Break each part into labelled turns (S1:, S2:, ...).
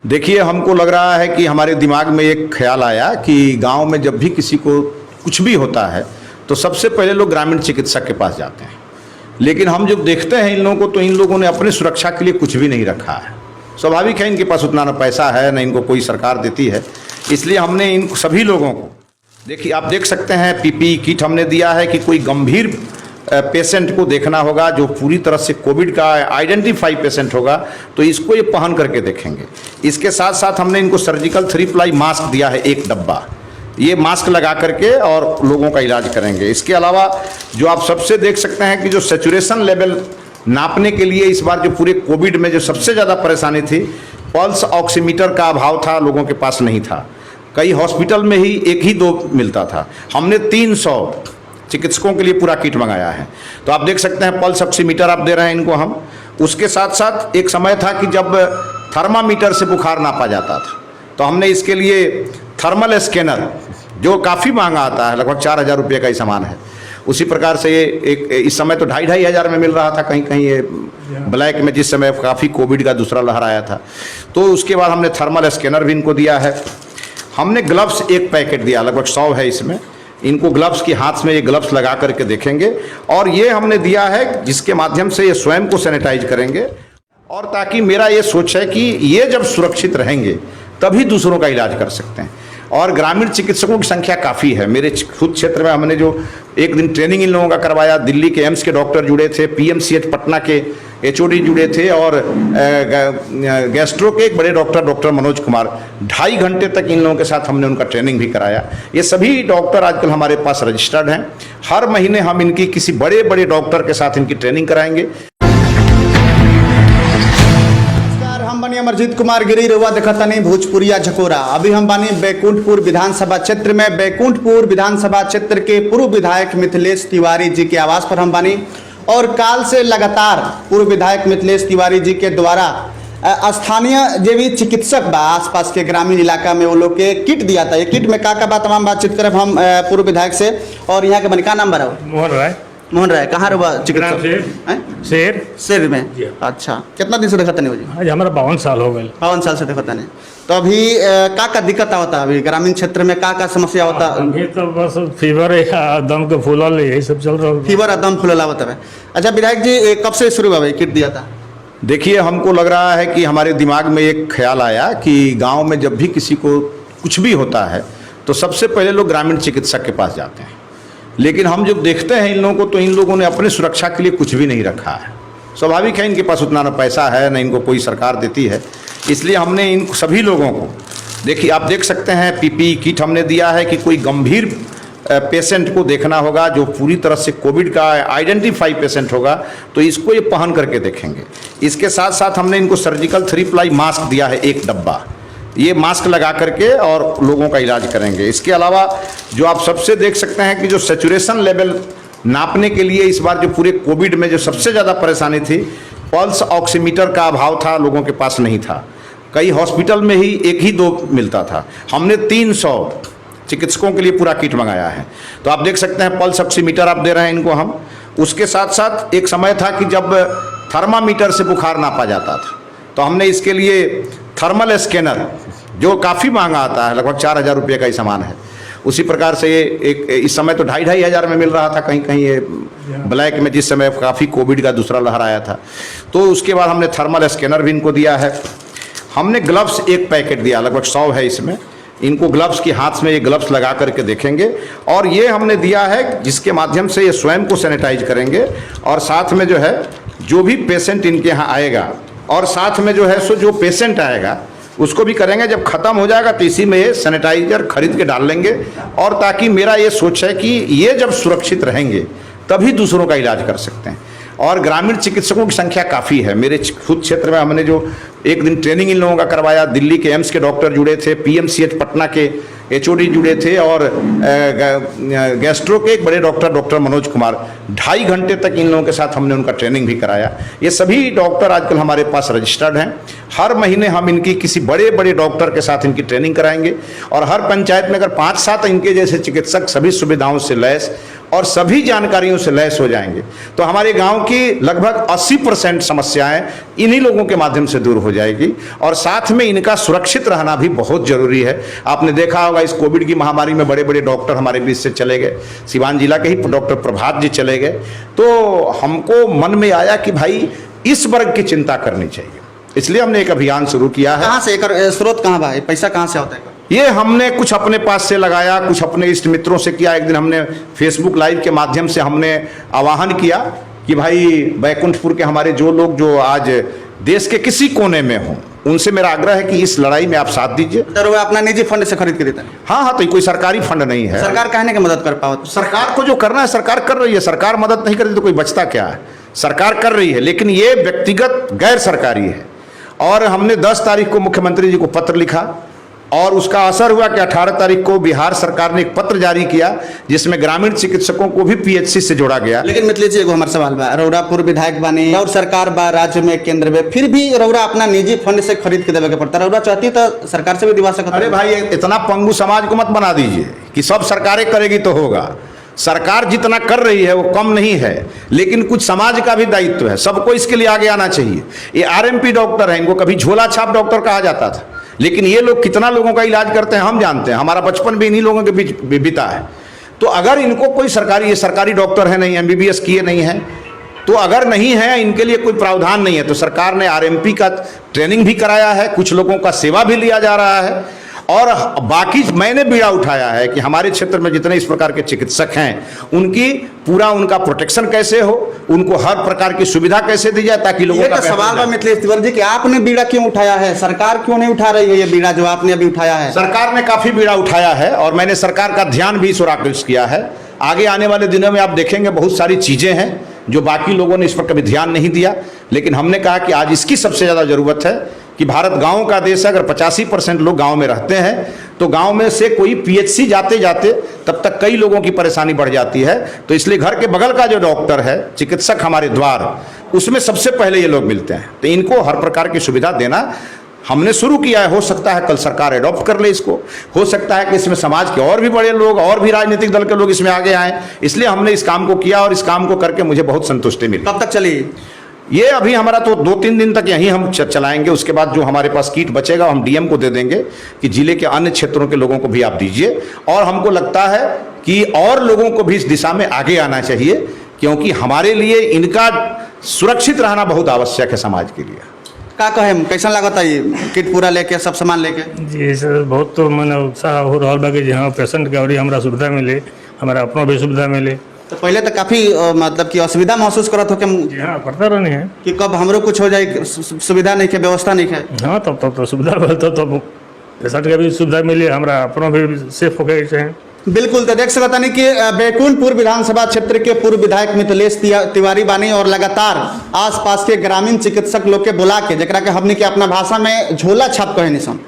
S1: देखिए, हमको लग रहा है कि हमारे दिमाग में एक ख्याल आया कि गांव में जब भी किसी को कुछ भी होता है तो सबसे पहले लोग ग्रामीण चिकित्सक के पास जाते हैं। लेकिन हम जब देखते हैं इन लोगों को, तो इन लोगों ने अपनी सुरक्षा के लिए कुछ भी नहीं रखा है। स्वाभाविक है, इनके पास उतना ना पैसा है, ना इनको कोई सरकार देती है। इसलिए हमने इन सभी लोगों को, देखिए आप देख सकते हैं, पीपीई किट हमने दिया है कि कोई गंभीर पेशेंट को देखना होगा, जो पूरी तरह से कोविड का आइडेंटिफाई पेशेंट होगा, तो इसको ये पहन करके देखेंगे। इसके साथ साथ हमने इनको सर्जिकल 3 प्लाई मास्क दिया है, 1 डब्बा। ये मास्क लगा करके और लोगों का इलाज करेंगे। इसके अलावा जो आप सबसे देख सकते हैं कि जो सैचुरेशन लेवल नापने के लिए इस बार जो पूरे कोविड में जो सबसे ज़्यादा परेशानी थी, पल्स ऑक्सीमीटर का अभाव था, लोगों के पास नहीं था। कई हॉस्पिटल में ही 1 ही 2 मिलता था। हमने 300 चिकित्सकों के लिए पूरा किट मंगाया है। तो आप देख सकते हैं, पल्स ऑक्सीमीटर आप दे रहे हैं इनको हम। उसके साथ साथ एक समय था कि जब थर्मामीटर से बुखार नापा जाता था, तो हमने इसके लिए थर्मल स्कैनर, जो काफ़ी महंगा आता है, लगभग 4,000 रुपये का ही सामान है। उसी प्रकार से ये एक इस समय तो 2,500 हज़ार में मिल रहा था, कहीं कहीं ये ब्लैक में, जिस समय काफ़ी कोविड का दूसरा लहर आया था। तो उसके बाद हमने थर्मल स्कैनर भी इनको दिया है। हमने ग्लव्स 1 पैकेट दिया, लगभग 100 है इसमें। इनको ग्लव्स की हाथ में ये ग्लव्स लगा करके देखेंगे। और ये हमने दिया है जिसके माध्यम से ये स्वयं को सैनिटाइज करेंगे। और ताकि मेरा ये सोच है कि ये जब सुरक्षित रहेंगे तभी दूसरों का इलाज कर सकते हैं। और ग्रामीण चिकित्सकों की संख्या काफ़ी है। मेरे खुद क्षेत्र में हमने जो एक दिन ट्रेनिंग इन लोगों का करवाया, दिल्ली के एम्स के डॉक्टर जुड़े थे, पीएमसीएच पटना के एचओडी जुड़े थे, और गैस्ट्रो के एक बड़े डॉक्टर मनोज कुमार, 2.5 घंटे तक इन लोगों के साथ हमने उनका ट्रेनिंग भी कराया। ये सभी डॉक्टर आजकल हमारे पास रजिस्टर्ड हैं। हर महीने हम इनकी किसी बड़े बड़े डॉक्टर के साथ इनकी ट्रेनिंग कराएंगे।
S2: हम बानी अमरजीत कुमार गिरी, रउआ देखतानी भोजपुरिया झकोरा। अभी हम बानी बैकुंठपुर विधानसभा क्षेत्र में। बैकुंठपुर विधानसभा क्षेत्र के पूर्व विधायक मिथिलेश तिवारी जी के आवास पर हम बानी, और काल से लगातार पूर्व विधायक मिथिलेश तिवारी जी के द्वारा स्थानीय जो भी चिकित्सक बा आसपास के ग्रामीण इलाका में, वो लोग के किट दिया था। ये किट में का बा तमाम बातचीत करब हम पूर्व विधायक से। और यहाँ के बनी का नाम बा? मोहन राय। कहाँ रहा चिकित्सक? शेर में। अच्छा, कितना दिन से देखता नहीं जी?
S3: आज हमारा 52 साल हो गए।
S2: 52 साल से देखता नहीं। तो अभी का दिक्कत होता है? अभी ग्रामीण क्षेत्र में का समस्या होता है?
S3: अभी तो बस फीवर है, दम के फूलल, यही सब चल रहा है।
S2: फीवर और दम फूलल आवत है। अच्छा विधायक जी, कब से शुरू हुआ किट दिया था?
S1: देखिए, हमको लग रहा है कि हमारे दिमाग में एक ख्याल आया कि गांव में जब भी किसी को कुछ भी होता है तो सबसे पहले लोग ग्रामीण चिकित्सक के पास जाते हैं। लेकिन हम जब देखते हैं इन लोगों को, तो इन लोगों ने अपनी सुरक्षा के लिए कुछ भी नहीं रखा है। स्वाभाविक है, इनके पास उतना ना पैसा है, ना इनको कोई सरकार देती है। इसलिए हमने इन सभी लोगों को, देखिए आप देख सकते हैं, पीपीई किट हमने दिया है कि कोई गंभीर पेशेंट को देखना होगा, जो पूरी तरह से कोविड का आइडेंटिफाई पेशेंट होगा, तो इसको ये पहन करके देखेंगे। इसके साथ साथ हमने इनको सर्जिकल 3 प्लाई मास्क दिया है, 1 डब्बा। ये मास्क लगा करके और लोगों का इलाज करेंगे। इसके अलावा जो आप सबसे देख सकते हैं कि जो सैचुरेशन लेवल नापने के लिए इस बार जो पूरे कोविड में जो सबसे ज़्यादा परेशानी थी, पल्स ऑक्सीमीटर का अभाव था, लोगों के पास नहीं था। कई हॉस्पिटल में ही 1 ही 2 मिलता था। हमने 300 चिकित्सकों के लिए पूरा किट मंगाया है। तो आप देख सकते हैं, पल्स ऑक्सीमीटर आप दे रहे हैं इनको हम। उसके साथ साथ एक समय था कि जब थर्मामीटर से बुखार नापा जाता था, तो हमने इसके लिए थर्मल स्कैनर, जो काफ़ी महंगा आता है, लगभग 4,000 रुपये का ही सामान है। उसी प्रकार से ये एक इस समय तो 2,500 हज़ार में मिल रहा था, कहीं कहीं ये ब्लैक में, जिस समय काफ़ी कोविड का दूसरा लहर आया था। तो उसके बाद हमने थर्मल स्कैनर भी इनको दिया है। हमने ग्लव्स 1 पैकेट दिया, लगभग 100 है इसमें। इनको ग्लव्स की हाथ में ये ग्लव्स लगा करके देखेंगे। और ये हमने दिया है जिसके माध्यम से ये स्वयं को सैनिटाइज करेंगे। और साथ में जो है, जो भी पेशेंट इनके यहाँ आएगा, और साथ में जो है सो जो पेशेंट आएगा उसको भी करेंगे। जब ख़त्म हो जाएगा तो इसी में ये सैनिटाइजर खरीद के डाल लेंगे। और ताकि मेरा ये सोच है कि ये जब सुरक्षित रहेंगे तभी दूसरों का इलाज कर सकते हैं। और ग्रामीण चिकित्सकों की संख्या काफ़ी है। मेरे खुद क्षेत्र में हमने जो एक दिन ट्रेनिंग इन लोगों का करवाया, दिल्ली के एम्स के डॉक्टर जुड़े थे, पीएमसीएच पटना के एचओडी जुड़े थे, और गैस्ट्रो के एक बड़े डॉक्टर मनोज कुमार, 2.5 घंटे तक इन लोगों के साथ हमने उनका ट्रेनिंग भी कराया। ये सभी डॉक्टर आजकल हमारे पास रजिस्टर्ड हैं। हर महीने हम इनकी किसी बड़े बड़े डॉक्टर के साथ इनकी ट्रेनिंग कराएंगे। और हर पंचायत में अगर 5-7 इनके जैसे चिकित्सक सभी सुविधाओं से लैस और सभी जानकारियों से लैस हो जाएंगे तो हमारे गांव की लगभग 80% समस्याएं इन्हीं लोगों के माध्यम से दूर हो जाएगी। और साथ में इनका सुरक्षित रहना भी बहुत जरूरी है। आपने देखा होगा इस कोविड की महामारी में बड़े बड़े डॉक्टर हमारे बीच से चले गए, सिवान जिला के ही डॉक्टर प्रभात जी चले गए। तो हमको मन में आया कि भाई इस वर्ग की चिंता करनी चाहिए, इसलिए हमने एक अभियान शुरू किया है।
S2: कहाँ से एकर स्रोत कहाँ बा, पैसा कहाँ से होता है?
S1: ये हमने कुछ अपने पास से लगाया, कुछ अपने इष्ट मित्रों से किया। एक दिन हमने फेसबुक लाइव के माध्यम से हमने आह्वान किया कि भाई बैकुंठपुर के हमारे जो लोग जो आज देश के किसी कोने में हों, उनसे मेरा आग्रह है कि इस लड़ाई में आप साथ दीजिए।
S2: तो वो अपना निजी फंड से खरीद के देता है?
S1: हाँ, तो ये कोई सरकारी फंड नहीं है।
S2: सरकार कहने की मदद कर पाओ?
S1: सरकार को जो करना है सरकार कर रही है। सरकार मदद नहीं करती तो कोई बचता क्या है? सरकार कर रही है, लेकिन ये व्यक्तिगत गैर सरकारी है। और हमने 10 तारीख को मुख्यमंत्री जी को पत्र लिखा और उसका असर हुआ कि 18 तारीख को बिहार सरकार ने एक पत्र जारी किया जिसमें ग्रामीण चिकित्सकों को भी पीएचसी से जोड़ा गया।
S2: लेकिन मिथिलेश जी, एगो हमारे सवाल बा, रउरा पूर्व विधायक बानी और सरकार बा राज्य में, केंद्र में, फिर भी रउरा अपना निजी फंड से खरीद के देवे के पड़ता। रउरा चाहती तो सरकार से भी दिवा सकता।
S1: अरे भाई, इतना पंगु समाज को मत बना दीजिए कि सब सरकारें करेगी तो होगा। सरकार जितना कर रही है वो कम नहीं है, लेकिन कुछ समाज का भी दायित्व है, सबको इसके लिए आगे आना चाहिए। ये आरएमपी डॉक्टर हैं, इनको कभी झोला छाप डॉक्टर कहा जाता था, लेकिन ये लोग कितना लोगों का इलाज करते हैं हम जानते हैं। हमारा बचपन भी इन्हीं लोगों के बीच बीता है। तो अगर इनको कोई सरकारी, ये सरकारी डॉक्टर है नहीं, एमबीबीएस किए नहीं है, तो अगर नहीं है, इनके लिए कोई प्रावधान नहीं है, तो सरकार ने आरएमपी का ट्रेनिंग भी कराया है, कुछ लोगों का सेवा भी लिया जा रहा है। और बाकी मैंने बीड़ा उठाया है कि हमारे क्षेत्र में जितने इस प्रकार के चिकित्सक हैं उनकी पूरा उनका प्रोटेक्शन कैसे हो, उनको हर प्रकार की सुविधा कैसे दी जाए ताकि लोगों का
S2: सवाल है मिथिलेश तिवारी जी कि आपने बीड़ा क्यों उठाया है, सरकार क्यों नहीं उठा रही है ये बीड़ा जो आपने अभी उठाया है?
S1: सरकार ने काफी बीड़ा उठाया है और मैंने सरकार का ध्यान भी इस ओर आकृष्ट किया है। आगे आने वाले दिनों में आप देखेंगे बहुत सारी चीजें हैं जो बाकी लोगों ने इस पर कभी ध्यान नहीं दिया, लेकिन हमने कहा कि आज इसकी सबसे ज्यादा जरूरत है कि भारत गांव का देश है। अगर 85% लोग गांव में रहते हैं तो गांव में से कोई पीएचसी जाते जाते तब तक कई लोगों की परेशानी बढ़ जाती है। तो इसलिए घर के बगल का जो डॉक्टर है, चिकित्सक हमारे द्वार, उसमें सबसे पहले ये लोग मिलते हैं। तो इनको हर प्रकार की सुविधा देना हमने शुरू किया है। हो सकता है कल सरकार एडॉप्ट कर ले इसको, हो सकता है कि इसमें समाज के और भी बड़े लोग और भी राजनीतिक दल के लोग इसमें आगे आए, इसलिए हमने इस काम को किया और इस काम को करके मुझे बहुत संतुष्टि मिली।
S2: कब तक चली
S1: ये? अभी हमारा तो 2-3 दिन तक यहीं हम चलाएंगे। उसके बाद जो हमारे पास किट बचेगा हम डीएम को दे देंगे कि जिले के अन्य क्षेत्रों के लोगों को भी आप दीजिए। और हमको लगता है कि और लोगों को भी इस दिशा में आगे आना चाहिए, क्योंकि हमारे लिए इनका सुरक्षित रहना बहुत आवश्यक है समाज के लिए।
S2: का कहे, कैसा लागत है ये किट पूरा लेके, सब सामान लेके?
S3: जी सर, बहुत तो मैंने उत्साह हो रहा बा कि जहाँ पेशेंट के और हमारा सुविधा मिले, हमारा अपनों भी सुविधा मिले।
S2: तो पहले तो काफी मतलब कि असुविधा महसूस करत हो
S3: जी हाँ, करता रहने हैं
S2: कि कब हमरो कुछ हो जाए, सुविधा नहीं है, व्यवस्था नहीं है।
S3: हाँ, तब तो सुविधा मिलता, तब पेशेंट के भी सुविधा मिले, हमारा अपनों भी सेफ हो गए चाहे।
S2: बिल्कुल। तो देख सकता नहीं कि बैकुंठपुर विधानसभा क्षेत्र के पूर्व विधायक मिथिलेश तिवारी बानी और लगातार आसपास के ग्रामीण चिकित्सक लोग के बुला के, जरा के हमने के अपना भाषा में झोला छाप कहे निसन,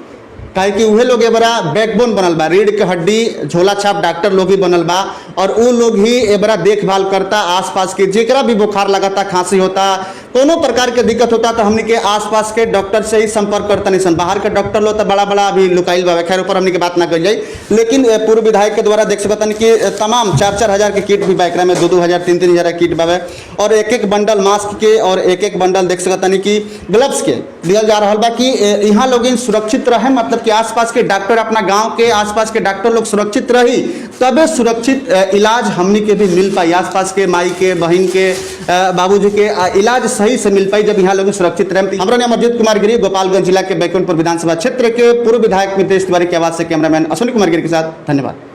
S2: काहे कि उहे लोग बड़ा बैकबोन बनल बा, रीढ़ के हड्डी झोला छाप डॉक्टर लोग ही बनल बा और वो लोग ही बड़ा देखभाल करता। आसपास के जेकरा भी बुखार लगाता, खांसी होता, कोनो प्रकार के दिक्कत होता तो हमने के आसपास के डॉक्टर से ही संपर्क करता नहीं सन। बाहर के डॉक्टर लोग तो बड़ा बड़ा अभी लुकाइल बा, खैर ऊपर हमने की बात ना कर जाए। लेकिन पूर्व विधायक के द्वारा देख सकता कि तमाम 4-4 हज़ार के किट भी बाइकरा में, 2-2 हज़ार 3-3 हज़ार के किट बावे और एक बंडल मास्क के और एक बंडल देख सकता कि ग्लव्स के दिया जा रहा बा कि यहाँ लोग सुरक्षित रहे, मतलब कि आसपास के डॉक्टर, अपना गांव के आसपास के डॉक्टर लोग सुरक्षित रही तबे सुरक्षित इलाज हमनी के भी मिल पाई। आसपास के माई के, बहन के, बाबूजी के इलाज सही से मिल पाई जब यहाँ लोग सुरक्षित रहे। हमारा नाम अमरजीत कुमार गिरी, गोपालगंज जिला के बैकुंठपुर विधानसभा क्षेत्र के पूर्व विधायक मिथिलेश तिवारी की आवाज से कैमरामैन अश्विनी कुमार गिरी के साथ, धन्यवाद।